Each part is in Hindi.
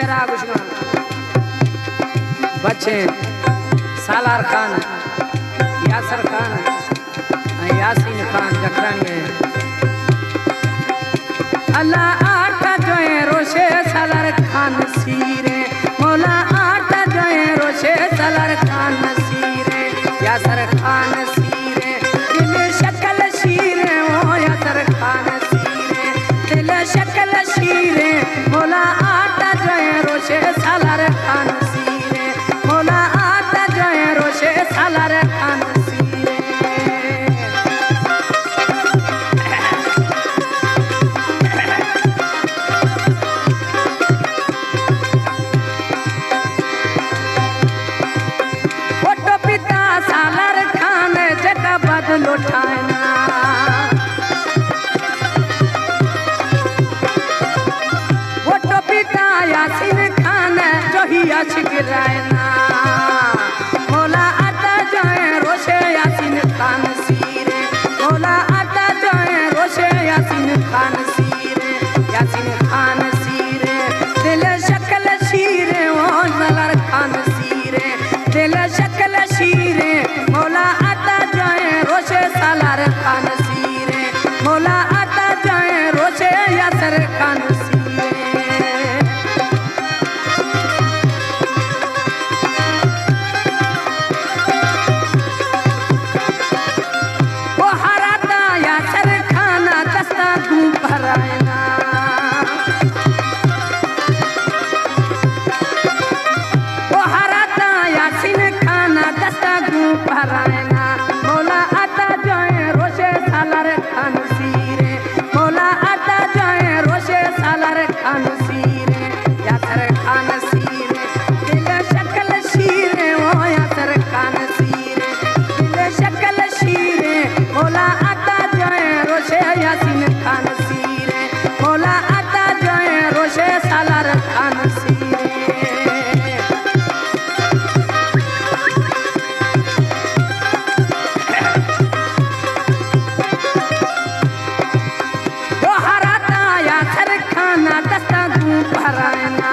शेरा गुशमान बच्चे सालार खान यासर खान यासीन खान जखरानी है अल्लाह आटा जो है रोशे सालार खान सीरे मौला आटा जो है रोशे सालार खान सीरे यासर खान सीरे दिल शक्ल शीरे ओ यासर खान सीरे दिल शक्ल शीरे मौला आटा जो है रोशे सालार खान सीरे मौला आटा जो है रोशे सालार खान सीरे फोटो पिता सालार खान जटा बदलो ठाना फोटो पिता यासीन खान जो ही अशगिरायना मौला आता जो है रोशे यासीन खान सीरे मौला आता जो है रोशे यासीन खान सीरे यासीन खान सीरे दिल शक्ल शीरे ओ सालार खान सीरे दिल शक्ल शीरे मौला आता जो है रोशे सालार खान सीरे मौला आता जो है रोशे यासर खान सीरे वो हराता यासर खाना दस्ता तू भरायना वो हराता यासीन खाना दस्ता तू भरायना मौला आता जो है रोशे सालार खान सीरे मौला आता जो है रोशे सालार खान सीरे यासर खान सीरे दिल शक्ल शीरे ओ यासर खान सीरे दिल शक्ल शीरे मौला आता जो है रोशे यासीन खान सीरे मौला आता जो है रोशे सालार खान सीरे वो हराता यासर खाना दस्ता तू भरायना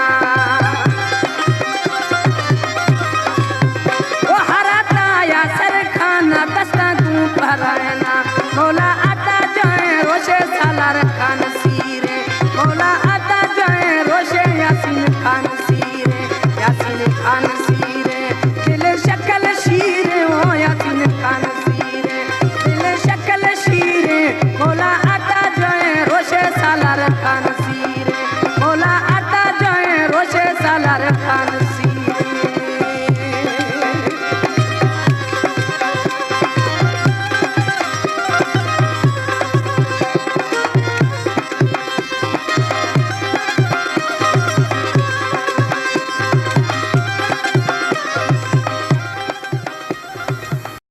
वो हराता यासर खाना दस्ता तू भरायना मौला आता जो है रोशे सालार खान सीरे मौला आता जो है रोशे यासीन खान सीरे यासीन खान सीरे दिल शक्ल शीरे ओ यासीन खान सीरे दिल शक्ल शीरे मौला आता जो है रोशे सालार खान सीरे मौला आता जो है रोशे सालार